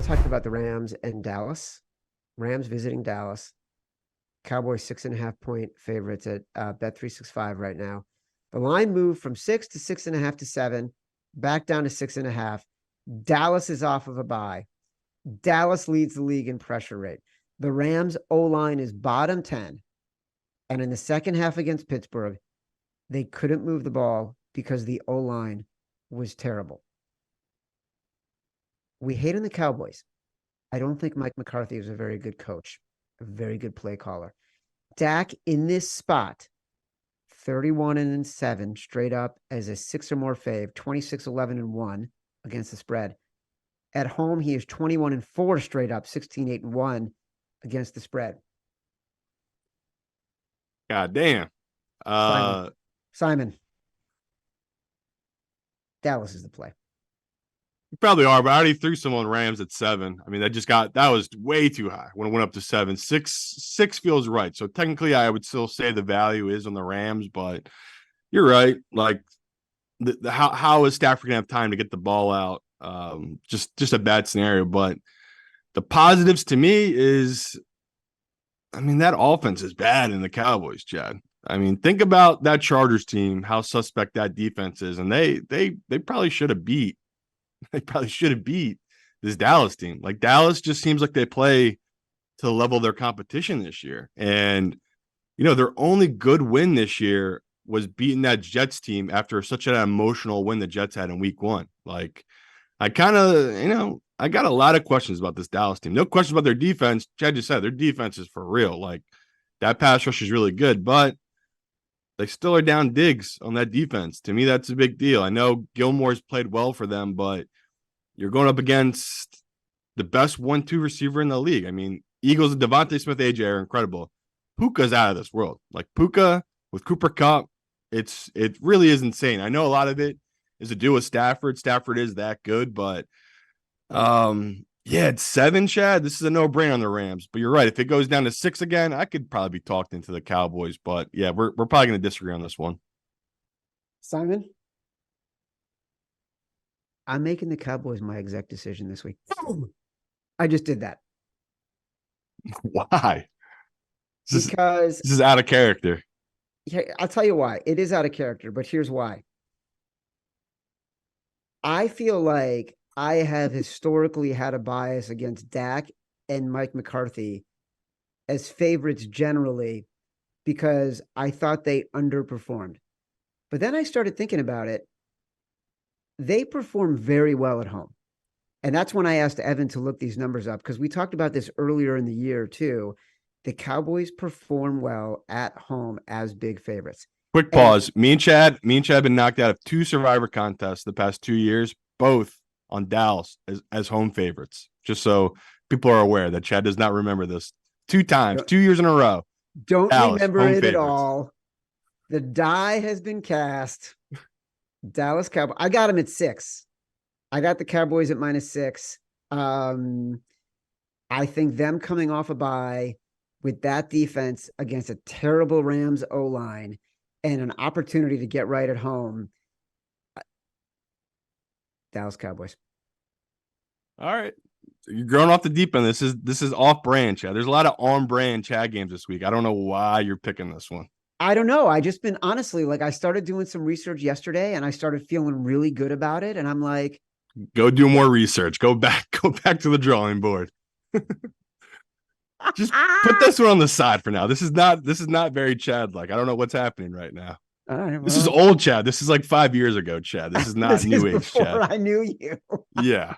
talked about the Rams and Dallas. Rams visiting Dallas. Cowboys 6.5-point favorites at Bet365 right now. The line moved from 6 to 6.5 to 7, back down to 6.5. Dallas is off of a bye. Dallas leads the league in pressure rate. The Rams O-line is bottom 10. And in the second half against Pittsburgh, they couldn't move the ball because the O-line was terrible. We hate on the Cowboys. I don't think Mike McCarthy is a very good coach, a very good play caller. Dak in this spot, 31-7 straight up as a 6 or more fave, 26-11-1 against the spread. At home, he is 21-4 straight up, 16-8-1 against the spread. God damn. Simon. Dallas is the play. You probably are, but I already threw some on Rams at 7. I mean, that was way too high when it went up to 7. Six feels right. So technically, I would still say the value is on the Rams, but you're right. Like, how is Stafford gonna have time to get the ball out? Just a bad scenario. But the positives to me is, I mean, that offense is bad in the Cowboys, Chad. I mean, think about that Chargers team, how suspect that defense is, and they probably should have beat. They probably should have beat this Dallas team. Like, Dallas just seems like they play to the level of their competition this year. And, their only good win this year was beating that Jets team after such an emotional win the Jets had in week 1. Like, I kind of, I got a lot of questions about this Dallas team. No questions about their defense. Chad just said their defense is for real. Like, that pass rush is really good, but they still are down Diggs on that defense. To me, that's a big deal. I know Gilmore's played well for them, but you're going up against the best 1-2 receiver in the league. I mean, Eagles and Devontae Smith, AJ are incredible. Puka's out of this world. Like, Puka with Cooper Kupp, it really is insane. I know a lot of it is to do with Stafford. Stafford is that good, but it's 7, Chad. This is a no-brainer on the Rams. But you're right. If it goes down to 6 again, I could probably be talked into the Cowboys. But yeah, we're probably going to disagree on this one. Simon? I'm making the Cowboys my exec decision this week. I just did that. Why? Because this is out of character. Yeah, I'll tell you why. It is out of character, but here's why. I feel like I have historically had a bias against Dak and Mike McCarthy as favorites generally because I thought they underperformed. But then I started thinking about it. They perform very well at home. And that's when I asked Evan to look these numbers up because we talked about this earlier in the year too. The Cowboys perform well at home as big favorites. Quick pause. Me and Chad have been knocked out of 2 Survivor contests the past 2 years, both on Dallas as home favorites. Just so people are aware that Chad does not remember this. 2 times, 2 years in a row. Don't Dallas, remember it favorites. At all. The die has been cast. Dallas Cowboys. I got them at 6. I got the Cowboys at -6. I think them coming off a bye with that defense against a terrible Rams O-line and an opportunity to get right at home. Dallas Cowboys. All right. You're growing off the deep end. This is off brand, Chad. There's a lot of on brand Chad games this week. I don't know why you're picking this one. I don't know. I just been honestly, like, I started doing some research yesterday and I started feeling really good about it. And I'm like, go do more research. Go back to the drawing board. Just put this one on the side for now. This is not very Chad-like. I don't know what's happening right now. All right, well, this is old Chad. This is like 5 years ago, Chad. This is not new age Chad. I knew you. Yeah.